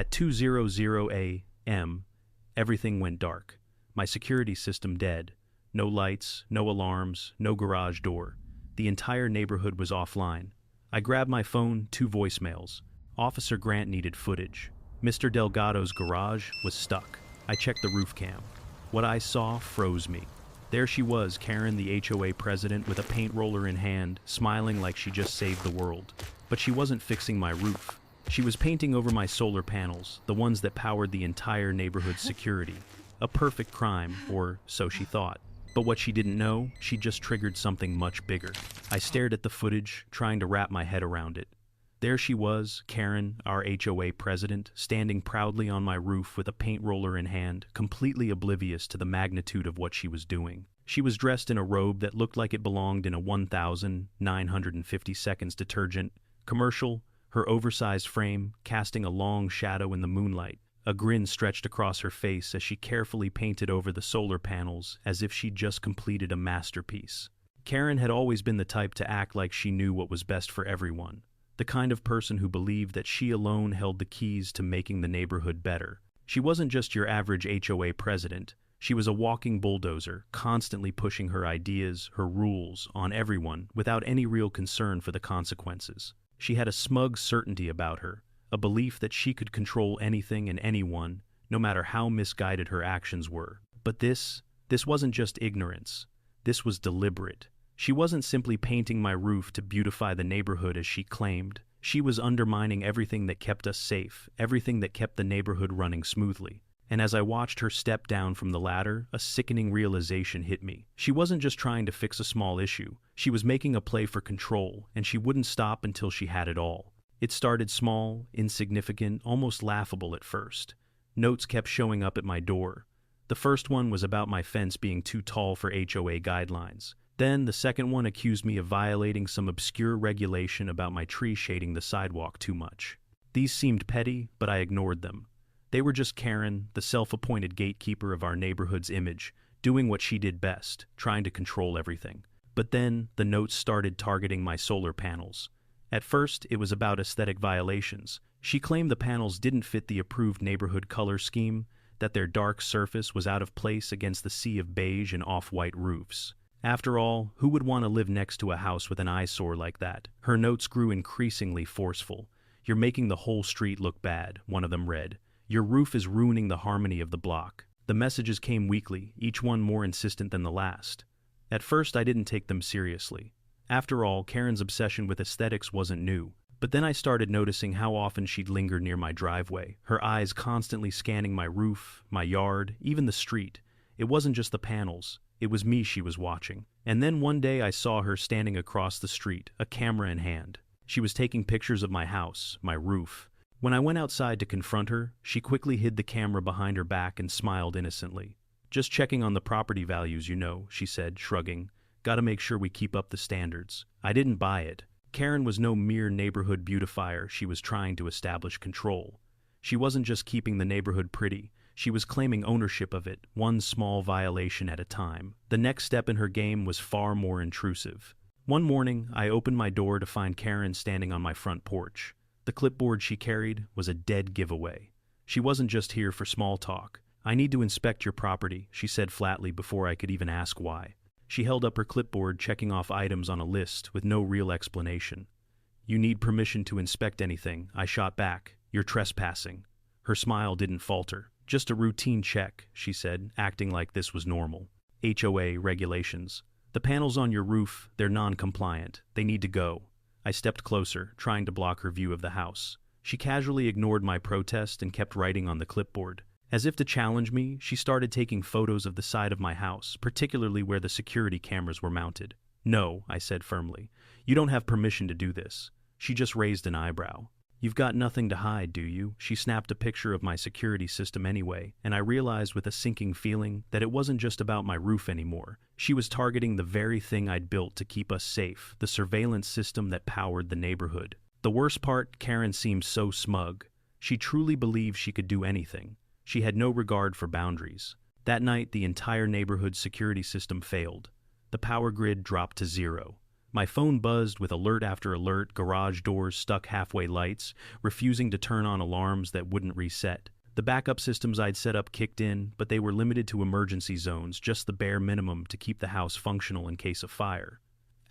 At 2:00 a.m., everything went dark. My security system dead. No lights, no alarms, no garage door. The entire neighborhood was offline. I grabbed my phone, 2 voicemails. Officer Grant needed footage. Mr. Delgado's garage was stuck. I checked the roof cam. What I saw froze me. There she was, Karen, the HOA president, with a paint roller in hand, smiling like she just saved the world. But she wasn't fixing my roof. She was painting over my solar panels, the ones that powered the entire neighborhood's security. A perfect crime, or so she thought. But what she didn't know, she just triggered something much bigger. I stared at the footage, trying to wrap my head around it. There she was, Karen, our HOA president, standing proudly on my roof with a paint roller in hand, completely oblivious to the magnitude of what she was doing. She was dressed in a robe that looked like it belonged in a 1,950 seconds detergent commercial, her oversized frame casting a long shadow in the moonlight. A grin stretched across her face as she carefully painted over the solar panels as if she'd just completed a masterpiece. Karen had always been the type to act like she knew what was best for everyone. The kind of person who believed that she alone held the keys to making the neighborhood better. She wasn't just your average HOA president. She was a walking bulldozer, constantly pushing her ideas, her rules, on everyone without any real concern for the consequences. She had a smug certainty about her, a belief that she could control anything and anyone, no matter how misguided her actions were. But this wasn't just ignorance. This was deliberate. She wasn't simply painting my roof to beautify the neighborhood as she claimed. She was undermining everything that kept us safe, everything that kept the neighborhood running smoothly. And as I watched her step down from the ladder, a sickening realization hit me. She wasn't just trying to fix a small issue. She was making a play for control, and she wouldn't stop until she had it all. It started small, insignificant, almost laughable at first. Notes kept showing up at my door. The first one was about my fence being too tall for HOA guidelines. Then the second one accused me of violating some obscure regulation about my tree shading the sidewalk too much. These seemed petty, but I ignored them. They were just Karen, the self-appointed gatekeeper of our neighborhood's image, doing what she did best, trying to control everything. But then the notes started targeting my solar panels. At first, it was about aesthetic violations. She claimed the panels didn't fit the approved neighborhood color scheme, that their dark surface was out of place against the sea of beige and off-white roofs. After all, who would want to live next to a house with an eyesore like that? Her notes grew increasingly forceful. "You're making the whole street look bad," one of them read. "Your roof is ruining the harmony of the block." The messages came weekly, each one more insistent than the last. At first, I didn't take them seriously. After all, Karen's obsession with aesthetics wasn't new. But then I started noticing how often she'd linger near my driveway, her eyes constantly scanning my roof, my yard, even the street. It wasn't just the panels. It was me she was watching. And then one day I saw her standing across the street, a camera in hand. She was taking pictures of my house, my roof. When I went outside to confront her, she quickly hid the camera behind her back and smiled innocently. "Just checking on the property values, you know," she said, shrugging. "Gotta make sure we keep up the standards." I didn't buy it. Karen was no mere neighborhood beautifier. She was trying to establish control. She wasn't just keeping the neighborhood pretty. She was claiming ownership of it, one small violation at a time. The next step in her game was far more intrusive. One morning, I opened my door to find Karen standing on my front porch. The clipboard she carried was a dead giveaway. She wasn't just here for small talk. "I need to inspect your property," she said flatly before I could even ask why. She held up her clipboard, checking off items on a list with no real explanation. "You need permission to inspect anything," I shot back. "You're trespassing." Her smile didn't falter. "Just a routine check," she said, acting like this was normal. "HOA regulations. The panels on your roof, they're non-compliant. They need to go." I stepped closer, trying to block her view of the house. She casually ignored my protest and kept writing on the clipboard. As if to challenge me, she started taking photos of the side of my house, particularly where the security cameras were mounted. "No," I said firmly. "You don't have permission to do this." She just raised an eyebrow. "You've got nothing to hide, do you?" She snapped a picture of my security system anyway, and I realized with a sinking feeling that it wasn't just about my roof anymore. She was targeting the very thing I'd built to keep us safe, the surveillance system that powered the neighborhood. The worst part, Karen seemed so smug. She truly believed she could do anything. She had no regard for boundaries. That night, the entire neighborhood's security system failed. The power grid dropped to 0. My phone buzzed with alert after alert, garage doors stuck halfway lights, refusing to turn on alarms that wouldn't reset. The backup systems I'd set up kicked in, but they were limited to emergency zones, just the bare minimum to keep the house functional in case of fire.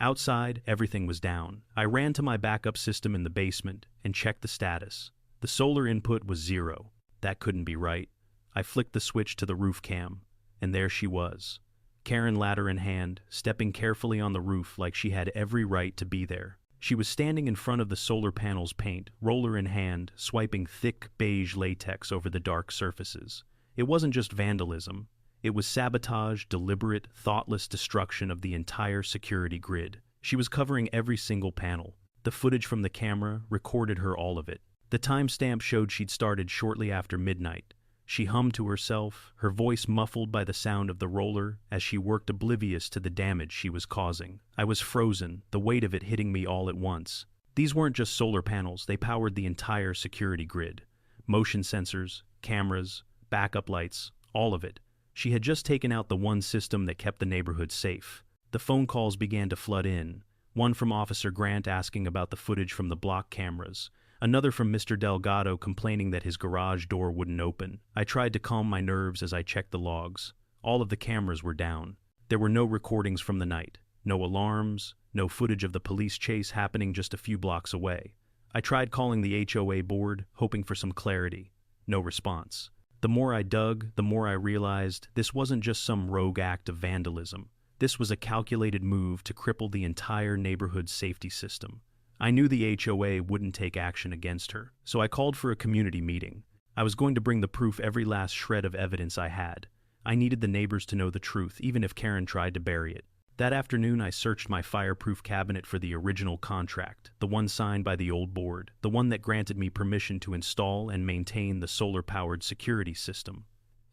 Outside, everything was down. I ran to my backup system in the basement and checked the status. The solar input was 0. That couldn't be right. I flicked the switch to the roof cam, and there she was. Karen, ladder in hand, stepping carefully on the roof like she had every right to be there. She was standing in front of the solar panel's paint, roller in hand, swiping thick beige latex over the dark surfaces. It wasn't just vandalism. It was sabotage, deliberate, thoughtless destruction of the entire security grid. She was covering every single panel. The footage from the camera recorded her all of it. The timestamp showed she'd started shortly after midnight. She hummed to herself, her voice muffled by the sound of the roller as she worked oblivious to the damage she was causing. I was frozen, the weight of it hitting me all at once. These weren't just solar panels, they powered the entire security grid. Motion sensors, cameras, backup lights, all of it. She had just taken out the one system that kept the neighborhood safe. The phone calls began to flood in. One from Officer Grant asking about the footage from the block cameras. Another from Mr. Delgado complaining that his garage door wouldn't open. I tried to calm my nerves as I checked the logs. All of the cameras were down. There were no recordings from the night. No alarms, no footage of the police chase happening just a few blocks away. I tried calling the HOA board, hoping for some clarity. No response. The more I dug, the more I realized this wasn't just some rogue act of vandalism. This was a calculated move to cripple the entire neighborhood's safety system. I knew the HOA wouldn't take action against her, so I called for a community meeting. I was going to bring the proof, every last shred of evidence I had. I needed the neighbors to know the truth, even if Karen tried to bury it. That afternoon, I searched my fireproof cabinet for the original contract, the one signed by the old board, the one that granted me permission to install and maintain the solar-powered security system.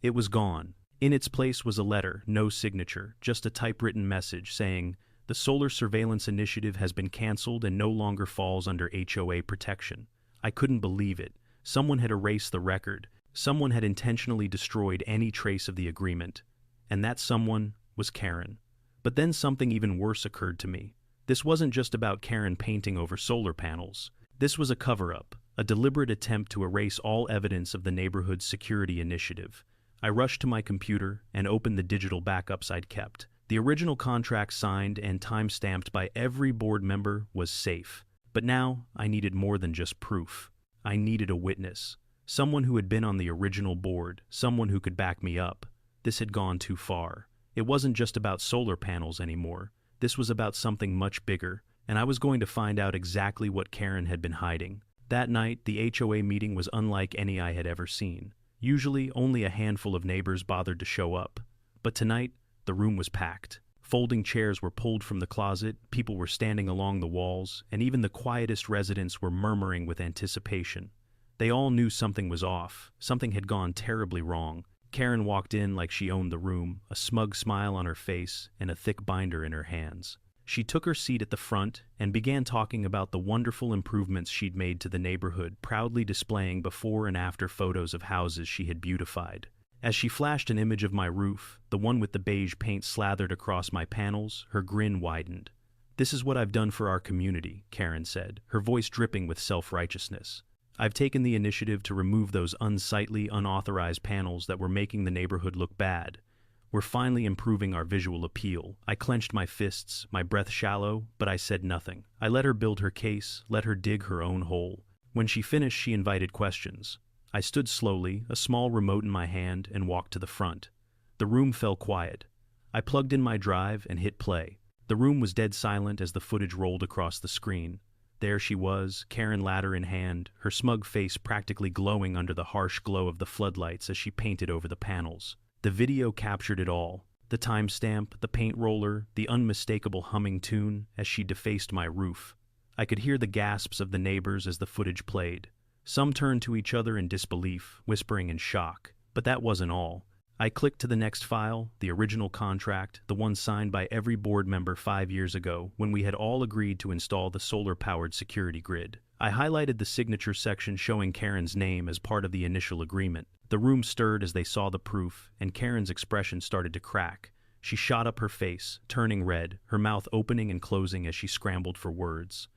It was gone. In its place was a letter, no signature, just a typewritten message saying, "The Solar Surveillance Initiative has been canceled and no longer falls under HOA protection." I couldn't believe it. Someone had erased the record. Someone had intentionally destroyed any trace of the agreement. And that someone was Karen. But then something even worse occurred to me. This wasn't just about Karen painting over solar panels. This was a cover-up, a deliberate attempt to erase all evidence of the neighborhood's security initiative. I rushed to my computer and opened the digital backups I'd kept. The original contract, signed and time-stamped by every board member, was safe. But now, I needed more than just proof. I needed a witness. Someone who had been on the original board, someone who could back me up. This had gone too far. It wasn't just about solar panels anymore. This was about something much bigger, and I was going to find out exactly what Karen had been hiding. That night, the HOA meeting was unlike any I had ever seen. Usually, only a handful of neighbors bothered to show up. But tonight, the room was packed. Folding chairs were pulled from the closet, people were standing along the walls, and even the quietest residents were murmuring with anticipation. They all knew something was off. Something had gone terribly wrong. Karen walked in like she owned the room, a smug smile on her face and a thick binder in her hands. She took her seat at the front and began talking about the wonderful improvements she'd made to the neighborhood, proudly displaying before and after photos of houses she had beautified. As she flashed an image of my roof, the one with the beige paint slathered across my panels, her grin widened. "This is what I've done for our community," Karen said, her voice dripping with self-righteousness. "I've taken the initiative to remove those unsightly, unauthorized panels that were making the neighborhood look bad. We're finally improving our visual appeal." I clenched my fists, my breath shallow, but I said nothing. I let her build her case, let her dig her own hole. When she finished, she invited questions. I stood slowly, a small remote in my hand, and walked to the front. The room fell quiet. I plugged in my drive and hit play. The room was dead silent as the footage rolled across the screen. There she was, Karen, ladder in hand, her smug face practically glowing under the harsh glow of the floodlights as she painted over the panels. The video captured it all. The timestamp, the paint roller, the unmistakable humming tune as she defaced my roof. I could hear the gasps of the neighbors as the footage played. Some turned to each other in disbelief, whispering in shock. But that wasn't all. I clicked to the next file, the original contract, the one signed by every board member 5 years ago when we had all agreed to install the solar-powered security grid. I highlighted the signature section showing Karen's name as part of the initial agreement. The room stirred as they saw the proof, and Karen's expression started to crack. She shot up her face, turning red, her mouth opening and closing as she scrambled for words.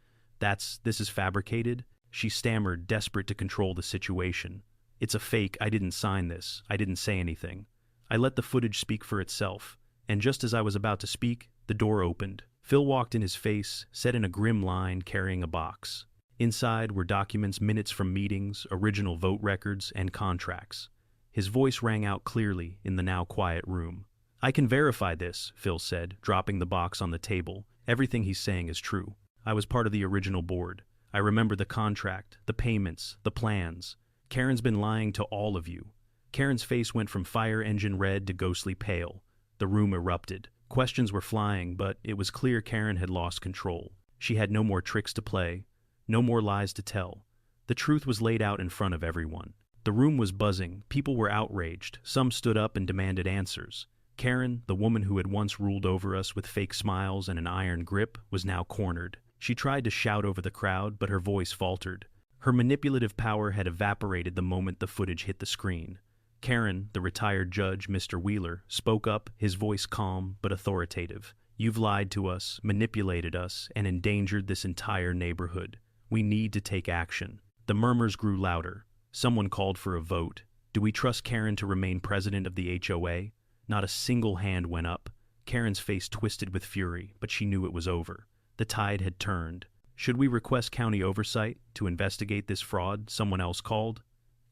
This is fabricated? She stammered, desperate to control the situation. It's a fake, I didn't sign this, I didn't say anything. I let the footage speak for itself, and just as I was about to speak, the door opened. Phil walked in his face, set in a grim line, carrying a box. Inside were documents, minutes from meetings, original vote records, and contracts. His voice rang out clearly in the now quiet room. I can verify this, Phil said, dropping the box on the table. Everything he's saying is true. I was part of the original board. I remember the contract, the payments, the plans. Karen's been lying to all of you. Karen's face went from fire engine red to ghostly pale. The room erupted. Questions were flying, but it was clear Karen had lost control. She had no more tricks to play, no more lies to tell. The truth was laid out in front of everyone. The room was buzzing. People were outraged. Some stood up and demanded answers. Karen, the woman who had once ruled over us with fake smiles and an iron grip, was now cornered. She tried to shout over the crowd, but her voice faltered. Her manipulative power had evaporated the moment the footage hit the screen. Karen, the retired judge, Mr. Wheeler, spoke up, his voice calm but authoritative. You've lied to us, manipulated us, and endangered this entire neighborhood. We need to take action. The murmurs grew louder. Someone called for a vote. Do we trust Karen to remain president of the HOA? Not a single hand went up. Karen's face twisted with fury, but she knew it was over. The tide had turned. Should we request county oversight to investigate this fraud? Someone else called.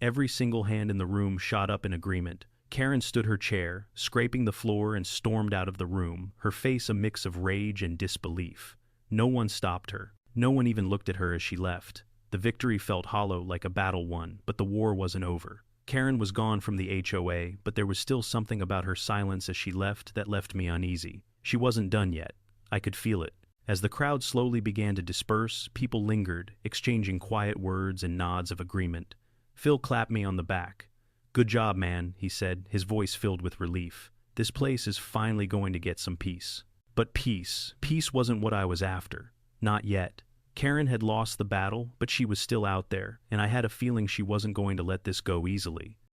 Every single hand in the room shot up in agreement. Karen stood her chair, scraping the floor, and stormed out of the room, her face a mix of rage and disbelief. No one stopped her. No one even looked at her as she left. The victory felt hollow, like a battle won, but the war wasn't over. Karen was gone from the HOA, but there was still something about her silence as she left that left me uneasy. She wasn't done yet. I could feel it. As the crowd slowly began to disperse, people lingered, exchanging quiet words and nods of agreement. Phil clapped me on the back. Good job, man, he said, his voice filled with relief. This place is finally going to get some peace. But peace wasn't what I was after. Not yet. Karen had lost the battle, but she was still out there, and I had a feeling she wasn't going to let this go easily.